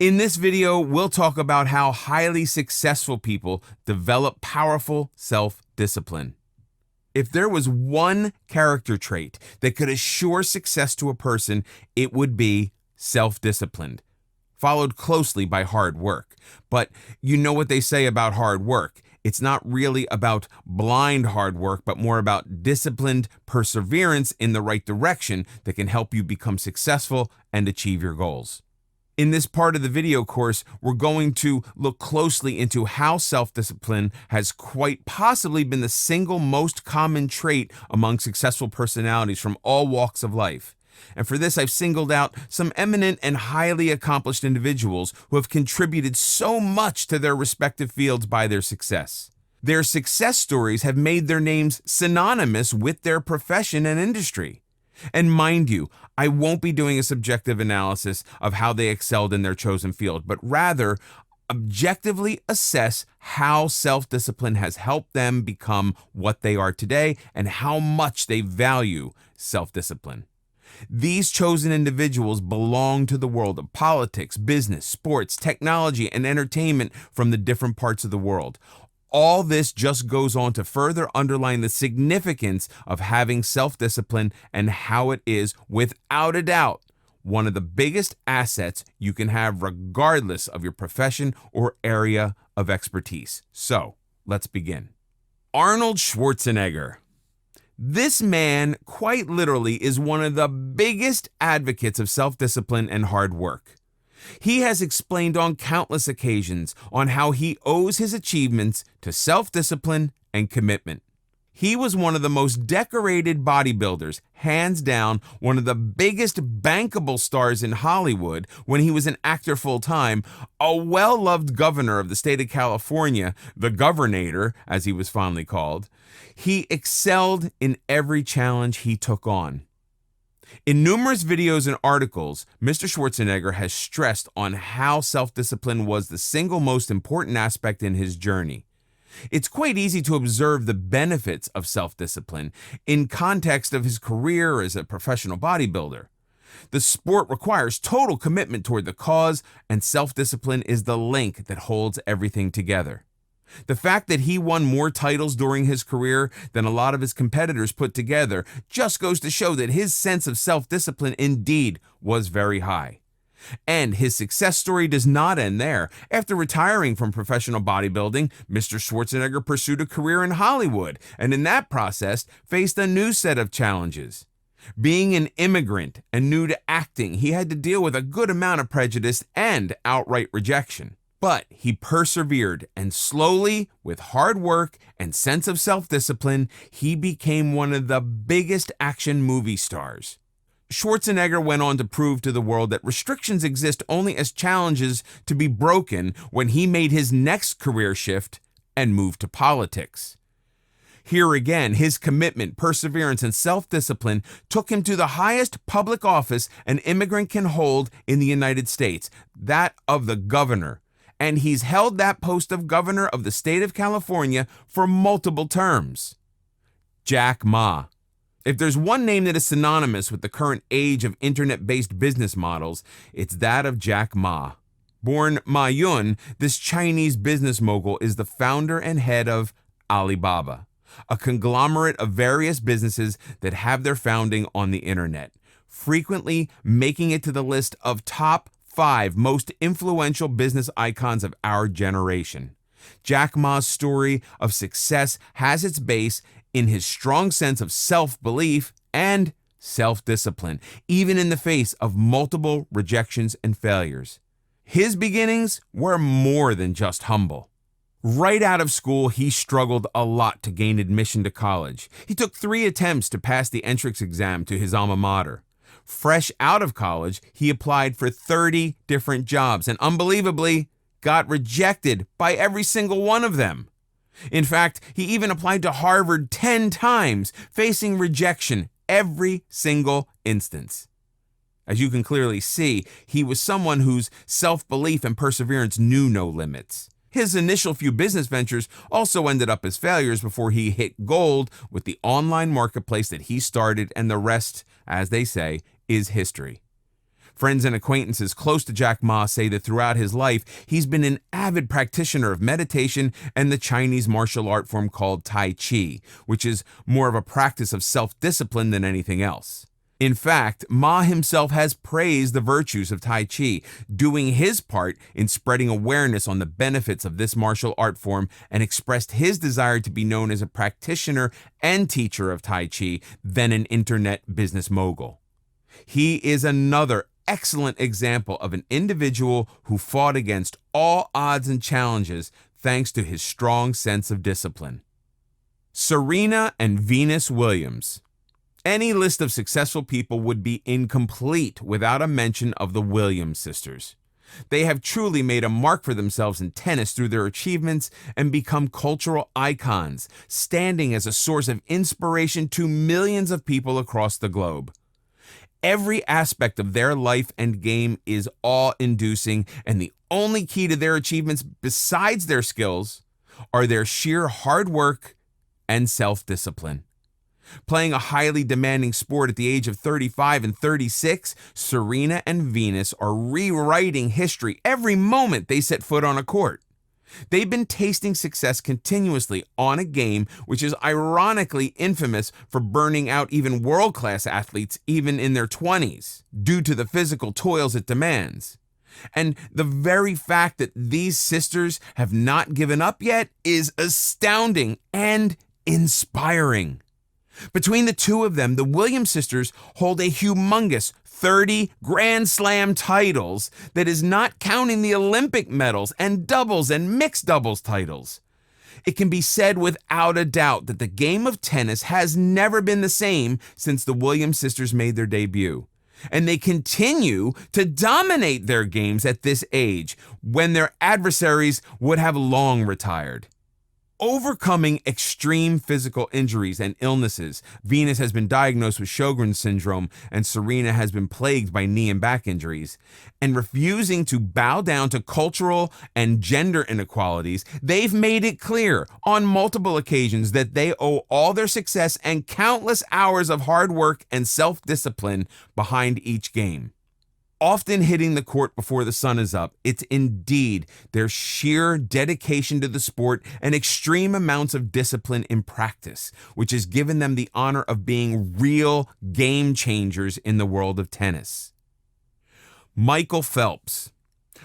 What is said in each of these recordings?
In this video, we'll talk about how highly successful people develop powerful self-discipline. If there was one character trait that could assure success to a person, it would be self-disciplined, followed closely by hard work. But you know what they say about hard work. It's not really about blind hard work, but more about disciplined perseverance in the right direction that can help you become successful and achieve your goals. In this part of the video course, we're going to look closely into how self-discipline has quite possibly been the single most common trait among successful personalities from all walks of life. And for this, I've singled out some eminent and highly accomplished individuals who have contributed so much to their respective fields by their success. Their success stories have made their names synonymous with their profession and industry. And mind you, I won't be doing a subjective analysis of how they excelled in their chosen field, but rather objectively assess how self-discipline has helped them become what they are today and how much they value self-discipline. These chosen individuals belong to the world of politics, business, sports, technology, and entertainment from the different parts of the world. All this just goes on to further underline the significance of having self-discipline and how it is, without a doubt, one of the biggest assets you can have regardless of your profession or area of expertise. So, let's begin. Arnold Schwarzenegger. This man, quite literally, is one of the biggest advocates of self-discipline and hard work. He has explained on countless occasions on how he owes his achievements to self-discipline and commitment. He was one of the most decorated bodybuilders, hands down one of the biggest bankable stars in Hollywood when he was an actor full-time, a well-loved governor of the state of California, the Governator, as he was fondly called. He excelled in every challenge he took on. In numerous videos and articles, Mr. Schwarzenegger has stressed on how self-discipline was the single most important aspect in his journey. It's quite easy to observe the benefits of self-discipline in context of his career as a professional bodybuilder. The sport requires total commitment toward the cause, and self-discipline is the link that holds everything together. The fact that he won more titles during his career than a lot of his competitors put together just goes to show that his sense of self-discipline indeed was very high. And his success story does not end there. After retiring from professional bodybuilding, Mr. Schwarzenegger pursued a career in Hollywood, and in that process faced a new set of challenges. Being an immigrant and new to acting, he had to deal with a good amount of prejudice and outright rejection. But he persevered, and slowly, with hard work and sense of self-discipline, he became one of the biggest action movie stars. Schwarzenegger went on to prove to the world that restrictions exist only as challenges to be broken when he made his next career shift and moved to politics. Here again, his commitment, perseverance, and self-discipline took him to the highest public office an immigrant can hold in the United States, that of the governor. And he's held that post of governor of the state of California for multiple terms. Jack Ma. If there's one name that is synonymous with the current age of internet-based business models, it's that of Jack Ma. Born Ma Yun, this Chinese business mogul is the founder and head of Alibaba, a conglomerate of various businesses that have their founding on the internet, frequently making it to the list of top 5 most influential business icons of our generation. Jack Ma's story of success has its base in his strong sense of self-belief and self-discipline, even in the face of multiple rejections and failures. His beginnings were more than just humble. Right out of school, he struggled a lot to gain admission to college. He took 3 attempts to pass the entrance exam to his alma mater. Fresh out of college, he applied for 30 different jobs and unbelievably got rejected by every single one of them. In fact, he even applied to Harvard 10 times, facing rejection every single instance. As you can clearly see, he was someone whose self-belief and perseverance knew no limits. His initial few business ventures also ended up as failures before he hit gold with the online marketplace that he started, and the rest, as they say, is history. Friends and acquaintances close to Jack Ma say that throughout his life, he's been an avid practitioner of meditation and the Chinese martial art form called Tai Chi, which is more of a practice of self-discipline than anything else. In fact, Ma himself has praised the virtues of Tai Chi, doing his part in spreading awareness on the benefits of this martial art form, and expressed his desire to be known as a practitioner and teacher of Tai Chi than an internet business mogul. He is another excellent example of an individual who fought against all odds and challenges thanks to his strong sense of discipline. Serena and Venus Williams. Any list of successful people would be incomplete without a mention of the Williams sisters. They have truly made a mark for themselves in tennis through their achievements and become cultural icons, standing as a source of inspiration to millions of people across the globe. Every aspect of their life and game is awe-inducing, and the only key to their achievements besides their skills are their sheer hard work and self-discipline. Playing a highly demanding sport at the age of 35 and 36, Serena and Venus are rewriting history every moment they set foot on a court. They've been tasting success continuously on a game which is ironically infamous for burning out even world-class athletes even in their 20s due to the physical toils it demands. And the very fact that these sisters have not given up yet is astounding and inspiring. Between the two of them, the Williams sisters hold a humongous 30 Grand Slam titles that is not counting the Olympic medals and doubles and mixed doubles titles. It can be said without a doubt that the game of tennis has never been the same since the Williams sisters made their debut. And they continue to dominate their games at this age, when their adversaries would have long retired. Overcoming extreme physical injuries and illnesses, Venus has been diagnosed with Sjogren's syndrome and Serena has been plagued by knee and back injuries. And refusing to bow down to cultural and gender inequalities, they've made it clear on multiple occasions that they owe all their success and countless hours of hard work and self-discipline behind each game. Often hitting the court before the sun is up, it's indeed their sheer dedication to the sport and extreme amounts of discipline in practice, which has given them the honor of being real game changers in the world of tennis. Michael Phelps.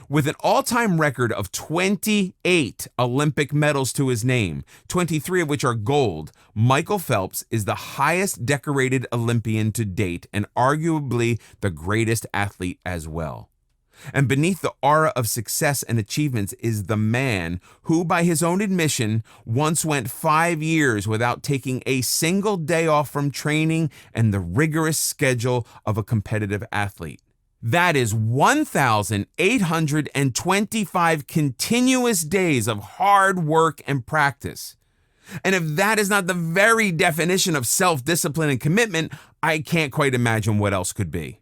With an all-time record of 28 Olympic medals to his name, 23 of which are gold, Michael Phelps is the highest decorated Olympian to date and arguably the greatest athlete as well. And beneath the aura of success and achievements is the man who, by his own admission, once went 5 years without taking a single day off from training and the rigorous schedule of a competitive athlete. That is 1,825 continuous days of hard work and practice. And if that is not the very definition of self-discipline and commitment, I can't quite imagine what else could be.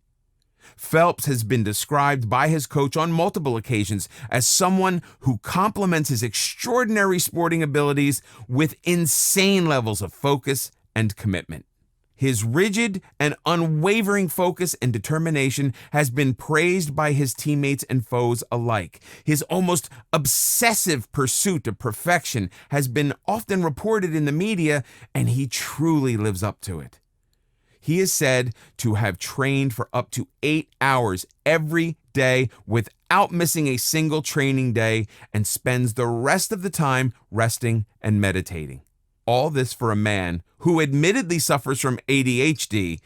Phelps has been described by his coach on multiple occasions as someone who complements his extraordinary sporting abilities with insane levels of focus and commitment. His rigid and unwavering focus and determination has been praised by his teammates and foes alike. His almost obsessive pursuit of perfection has been often reported in the media, and he truly lives up to it. He is said to have trained for up to 8 hours every day without missing a single training day, and spends the rest of the time resting and meditating. All this for a man who admittedly suffers from ADHD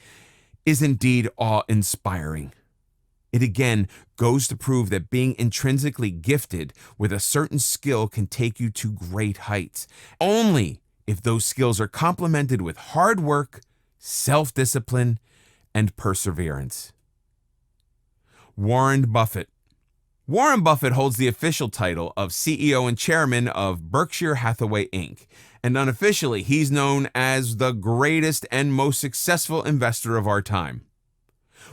is indeed awe-inspiring. It again goes to prove that being intrinsically gifted with a certain skill can take you to great heights, only if those skills are complemented with hard work, self-discipline, and perseverance. Warren Buffett. Warren Buffett holds the official title of CEO and chairman of Berkshire Hathaway, Inc., and unofficially, he's known as the greatest and most successful investor of our time.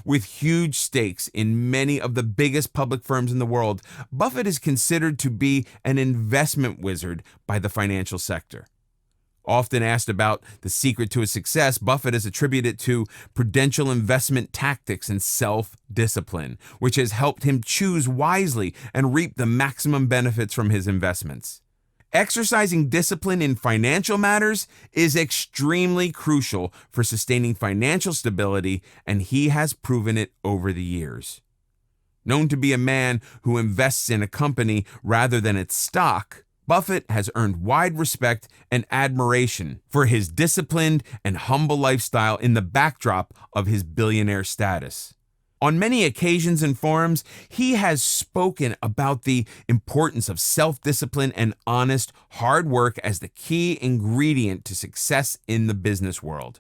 With huge stakes in many of the biggest public firms in the world, Buffett is considered to be an investment wizard by the financial sector. Often asked about the secret to his success, Buffett has attributed it to prudential investment tactics and self-discipline, which has helped him choose wisely and reap the maximum benefits from his investments. Exercising discipline in financial matters is extremely crucial for sustaining financial stability, and he has proven it over the years. Known to be a man who invests in a company rather than its stock, Buffett has earned wide respect and admiration for his disciplined and humble lifestyle in the backdrop of his billionaire status. On many occasions and forums, he has spoken about the importance of self-discipline and honest, hard work as the key ingredient to success in the business world.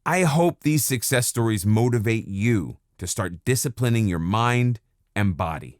I hope these success stories motivate you to start disciplining your mind and body.